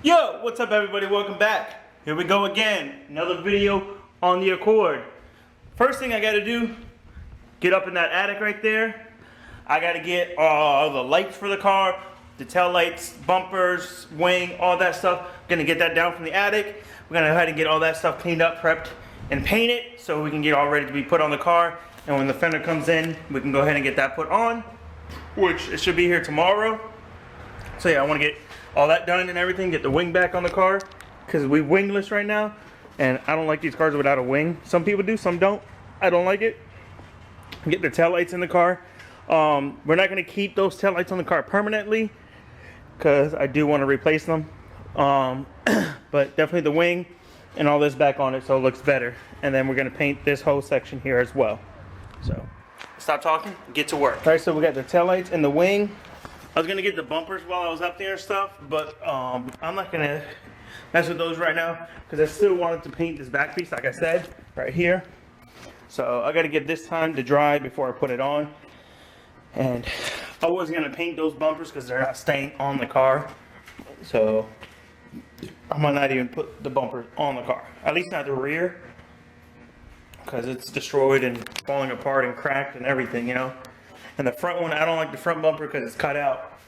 Yo, what's up everybody? Welcome back. Here we go again. Another video on the Accord. First thing I gotta do, get up in that attic right there. I gotta get all the lights for the car, the tail lights, bumpers, wing, all that stuff. Gonna get that down from the attic. We're gonna go ahead and get all that stuff cleaned up, prepped, and painted so we can get all ready to be put on the car. And when the fender comes in, we can go ahead and get that put on, which it should be here tomorrow. So yeah, I wanna get all that done and everything, get the wing back on the car, because we wingless right now, and I don't like these cars without a wing. Some people do, some don't. I don't like it. Get the taillights in the car. We're not going to keep those taillights on the car permanently, because I do want to replace them. But definitely the wing and all this back on it so it looks better. And then we're going to paint this whole section here as well. So, stop talking, get to work. Alright, so we got the taillights and the wing. I was gonna get the bumpers while I was up there and stuff, but I'm not gonna mess with those right now because I still wanted to paint this back piece, like I said, right here. So I gotta get this time to dry before I put it on. And I was gonna paint those bumpers because they're not staying on the car. So I might not even put the bumpers on the car, at least not the rear, because it's destroyed and falling apart and cracked and everything, you know. And the front one, I don't like the front bumper because it's cut out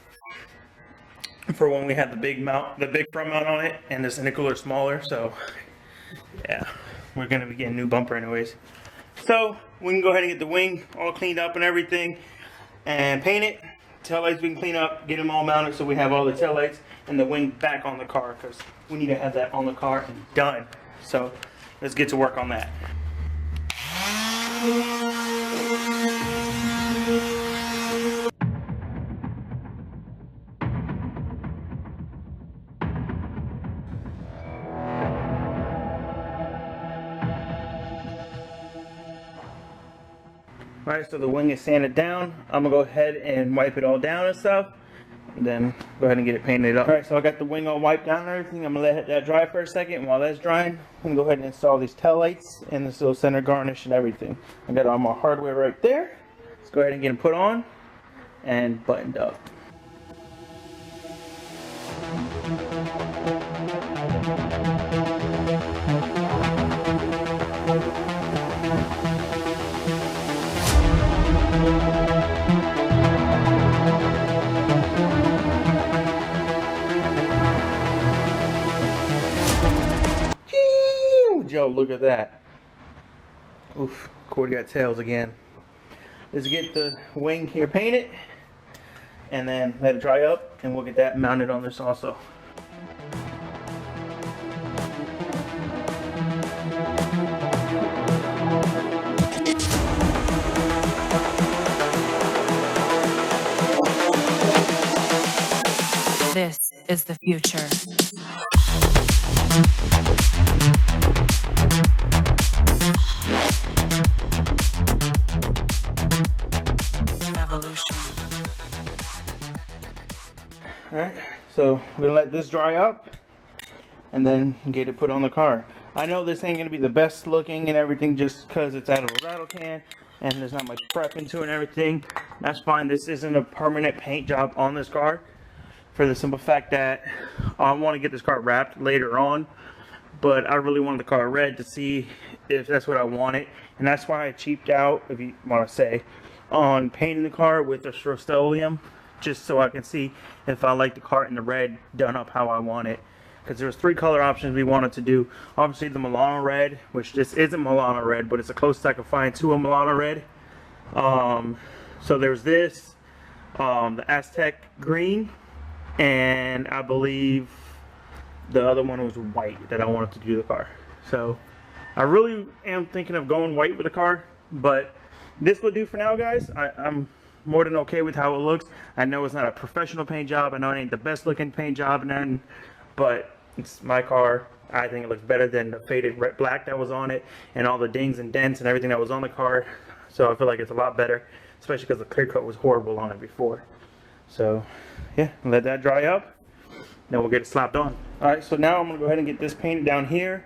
for when we had the big front mount on it, and this intercooler is smaller. So yeah, we're gonna be getting a new bumper anyways. So we can go ahead and get the wing all cleaned up and everything, and paint it. Taillights we can clean up, get them all mounted so we have all the taillights and the wing back on the car, because we need to have that on the car and done. So let's get to work on that. Alright, so the wing is sanded down. I'm gonna go ahead and wipe it all down and stuff, and then go ahead and get it painted up. Alright, so I got the wing all wiped down and everything. I'm gonna let that dry for a second, and while that's drying, I'm gonna go ahead and install these tail lights and this little center garnish and everything. I got all my hardware right there. Let's go ahead and get them put on and buttoned up. Yo, look at that. Oof, Cordy got tails again. Let's get the wing here painted and then let it dry up, and we'll get that mounted on this also. This is the future. Evolution. Alright, so we're gonna let this dry up and then get it put on the car. I know this ain't gonna be the best looking and everything just because it's out of a rattle can and there's not much prep into it and everything. That's fine. This isn't a permanent paint job on this car, for the simple fact that I want to get this car wrapped later on, but I really wanted the car red to see if that's what I wanted, and that's why I cheaped out, if you want to say, on painting the car with the Rust-Oleum, just so I can see if I like the car in the red done up how I want it. Because there was 3 color options we wanted to do. Obviously the Milano red, which this isn't Milano red, but it's the closest I could find to a Milano red. So there's this, the Aztec green, and I believe the other one was white that I wanted to do the car. So I really am thinking of going white with the car, but this will do for now, guys. I'm more than okay with how it looks. I know it's not a professional paint job. I know it ain't the best looking paint job, and then, but it's my car. I think it looks better than the faded red black that was on it and all the dings and dents and everything that was on the car. So I feel like it's a lot better, especially because the clear coat was horrible on it before. So yeah, let that dry up, then we'll get it slapped on. Alright, so now I'm going to go ahead and get this painted down here.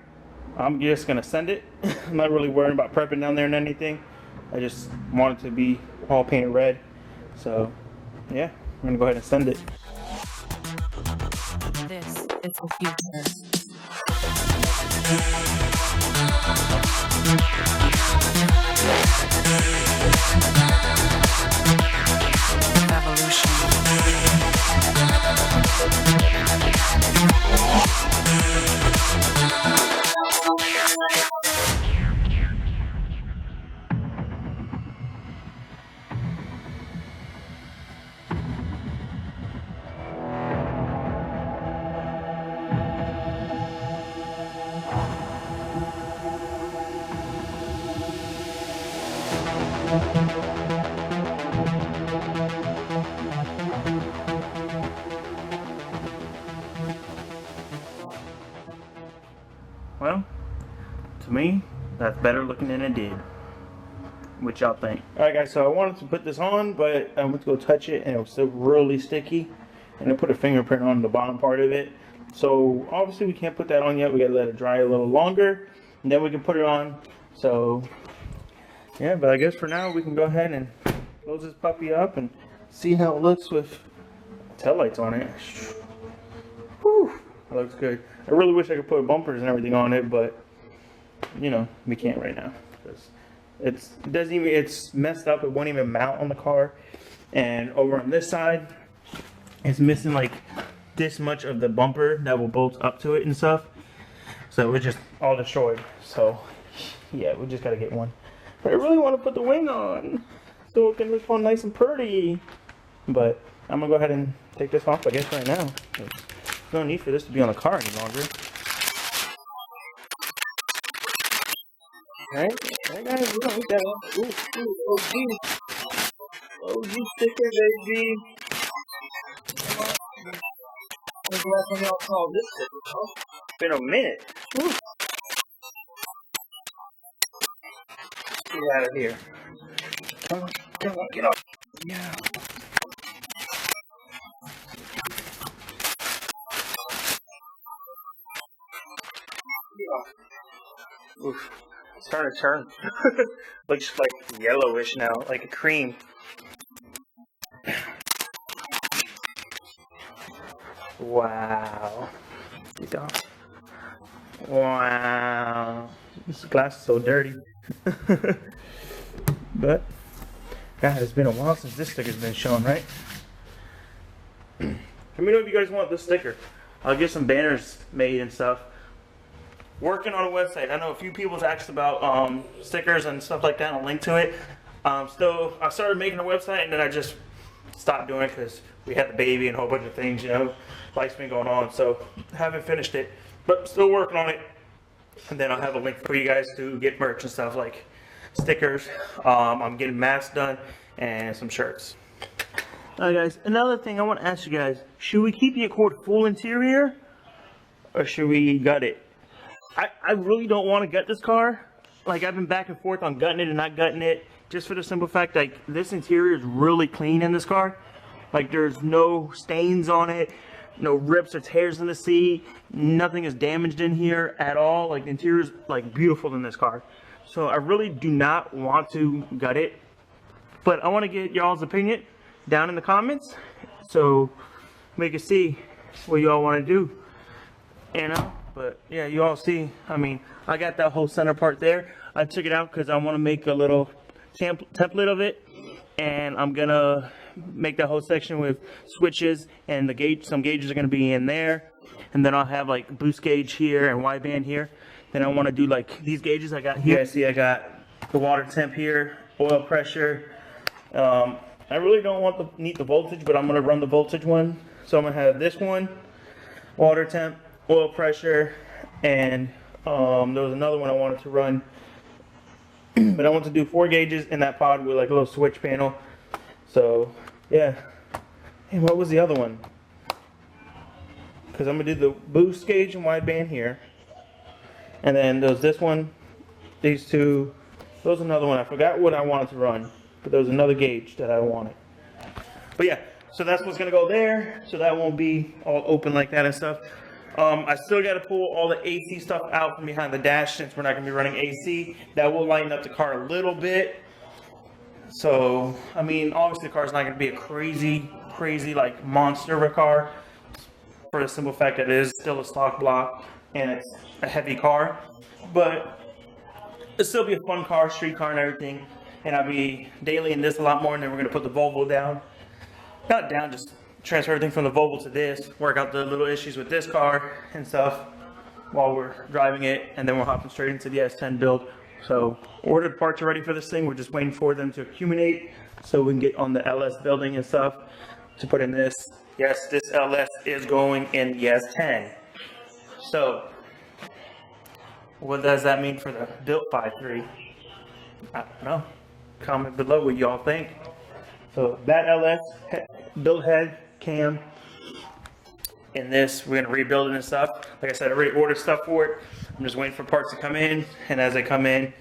I'm just going to send it. I'm not really worried about prepping down there and anything. I just want it to be all painted red. So yeah, I'm going to go ahead and send it. This is the future. Well, to me, that's better looking than it did. What y'all think? Alright guys, so I wanted to put this on, but I went to go touch it and it was still really sticky. And I put a fingerprint on the bottom part of it. So obviously we can't put that on yet. We gotta let it dry a little longer. And then we can put it on. So, yeah, but I guess for now we can go ahead and close this puppy up and see how it looks with taillights on it. Whew, that looks good. I really wish I could put bumpers and everything on it, but you know, we can't right now because it's messed up. It won't even mount on the car. And over on this side, it's missing like this much of the bumper that will bolt up to it and stuff. So it's just all destroyed. So yeah, we just gotta get one. But I really want to put the wing on so it can look all nice and pretty. But I'm gonna go ahead and take this off, I guess, right now. There's no need for this to be on the car any longer. Alright guys, we don't need that one. Ooh, OG sticker, baby. When's the last time y'all saw this sticker, huh? It's been a minute. Woo. Get out of here. Come on, get off. Yeah. Oof. It's starting to turn. Looks like yellowish now, like a cream. Wow. Wow. This glass is so dirty. But, God, it's been a while since this sticker's been shown, right? Let me know if you guys want this sticker. I'll get some banners made and stuff. Working on a website. I know a few people's asked about stickers and stuff like that. I'll link to it. I started making a website and then I just stopped doing it because we had the baby and a whole bunch of things, you know. Life's been going on, so I haven't finished it. But still working on it. And then I'll have a link for you guys to get merch and stuff like stickers. I'm getting masks done and some shirts. Alright guys, another thing I want to ask you guys. Should we keep the Accord full interior? Or should we gut it? I really don't want to gut this car. Like, I've been back and forth on gutting it and not gutting it. Just for the simple fact, like, this interior is really clean in this car. Like, there's no stains on it. No rips or tears in the seat. Nothing is damaged in here at all. Like, the interior is, like, beautiful in this car. So, I really do not want to gut it. But I want to get y'all's opinion down in the comments. So, we can see what y'all want to do. You know? But yeah, you all see, I mean, I got that whole center part there. I took it out because I want to make a little template of it. And I'm going to make that whole section with switches and the gauge. Some gauges are going to be in there. And then I'll have like boost gauge here and wideband here. Then I want to do like these gauges I got here. You guys see I got the water temp here, oil pressure. I really don't need the voltage, but I'm going to run the voltage one. So I'm going to have this one, water temp, oil pressure, and there was another one I wanted to run, but I want to do 4 gauges in that pod with like a little switch panel. So yeah. Hey, what was the other one? Because I'm gonna do the boost gauge and wideband here, and then there's this one, these two. There was another one. I forgot what I wanted to run, but there was another gauge that I wanted. But yeah, so that's what's gonna go there. So that won't be all open like that and stuff. I still got to pull all the AC stuff out from behind the dash since we're not going to be running AC. That will lighten up the car a little bit. So, I mean, obviously the car's not going to be a crazy like monster of a car. for the simple fact that it is still a stock block and it's a heavy car. But it'll still be a fun car, street car and everything. And I'll be daily in this a lot more, and then we're going to put the Volvo down. Not down, just transfer everything from the Volvo to this, work out the little issues with this car and stuff while we're driving it, and then we're hopping straight into the S10 build. So ordered parts are ready for this thing. We're just waiting for them to accumulate so we can get on the LS building and stuff to put in this. Yes, this LS is going in the S10. So what does that mean for the built 5.3? I don't know. Comment below what y'all think. So that LS build head cam in this, we're gonna rebuild it and stuff. Like I said, I already ordered stuff for it. I'm just waiting for parts to come in, and as they come in,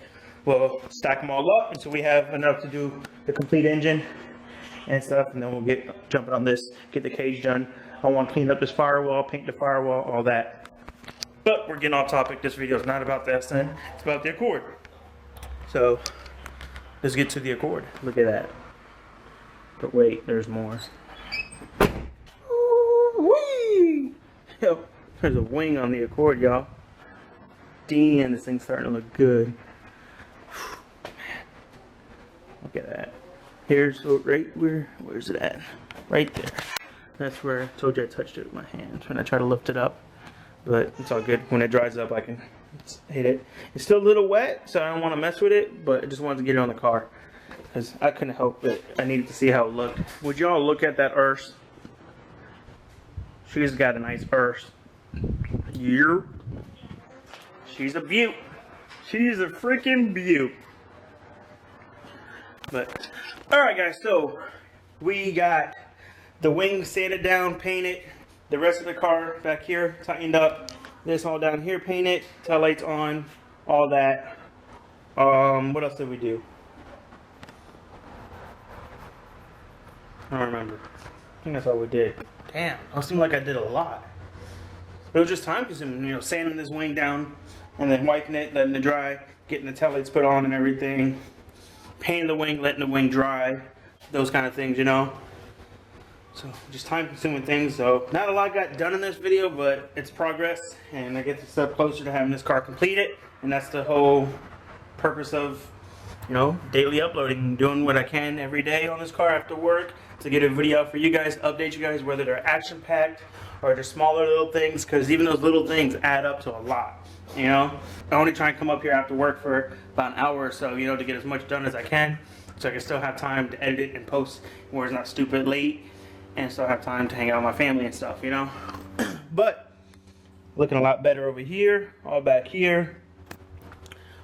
we'll stack them all up until we have enough to do the complete engine and stuff, and then we'll get jumping on this, get the cage done. I want to clean up this firewall, paint the firewall, all that. But we're getting off topic. This video is not about the S10, it's about the Accord. So let's get to the Accord. Look at that. But wait, there's more. Ooh-wee! Yo, there's a wing on the Accord, y'all. Damn, this thing's starting to look good. Man, look at that. Here's right where's it at? Right there. That's where I told you I touched it with my hands when I try to lift it up. But it's all good. When it dries up, I can hit it. It's still a little wet, so I don't want to mess with it, but I just wanted to get it on the car because I couldn't help it. I needed to see how it looked. Would y'all look at that Urse? She's got a nice Urse. Yeah. She's a beaut. She's a freaking beaut. But, alright guys, so we got the wing sanded down, painted. The rest of the car back here tightened up. This all down here painted. Tail lights on. All that. What else did we do? I don't remember. I think that's all we did. Damn, it seemed like I did a lot. It was just time consuming, you know, sanding this wing down and then wiping it, letting it dry, getting the tail lights put on and everything, painting the wing, letting the wing dry, those kind of things, you know. So just time consuming things. So not a lot got done in this video, but it's progress, and I get a step closer to having this car completed, and that's the whole purpose of, you know, daily uploading, doing what I can every day on this car after work to get a video out for you guys, update you guys, whether they're action packed or just smaller little things, because even those little things add up to a lot, you know. I only try and come up here after work for about an hour or so, you know, to get as much done as I can, so I can still have time to edit and post where it's not stupid late, and still have time to hang out with my family and stuff, you know. But looking a lot better over here, all back here.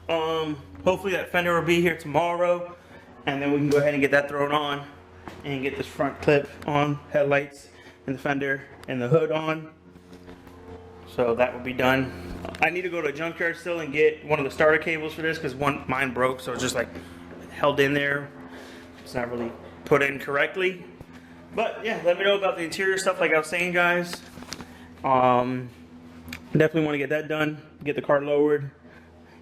Hopefully that fender will be here tomorrow, and then we can go ahead and get that thrown on and get this front clip on, headlights and the fender and the hood on. So that will be done. I need to go to a junkyard still and get one of the starter cables for this, because mine broke, so it's just like held in there. It's not really put in correctly. But yeah, let me know about the interior stuff like I was saying, guys. Definitely want to get that done, get the car lowered,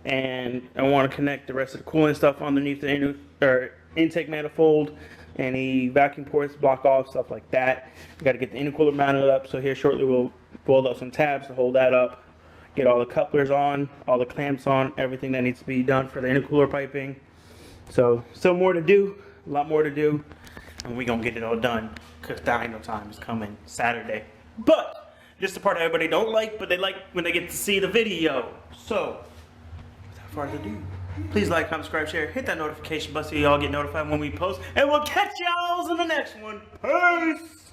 and I want to connect the rest of the coolant stuff underneath the intake manifold, any vacuum ports, block off, stuff like that. We got to get the intercooler mounted up, so here shortly we'll bolt up some tabs to hold that up, get all the couplers on, all the clamps on, everything that needs to be done for the intercooler piping. So still more to do, a lot more to do, and we're going to get it all done because Dyno time is coming Saturday. But just the part everybody don't like, but they like when they get to see the video. So without further ado, please like, comment, subscribe, share, hit that notification button so y'all get notified when we post, and we'll catch y'all in the next one. Peace!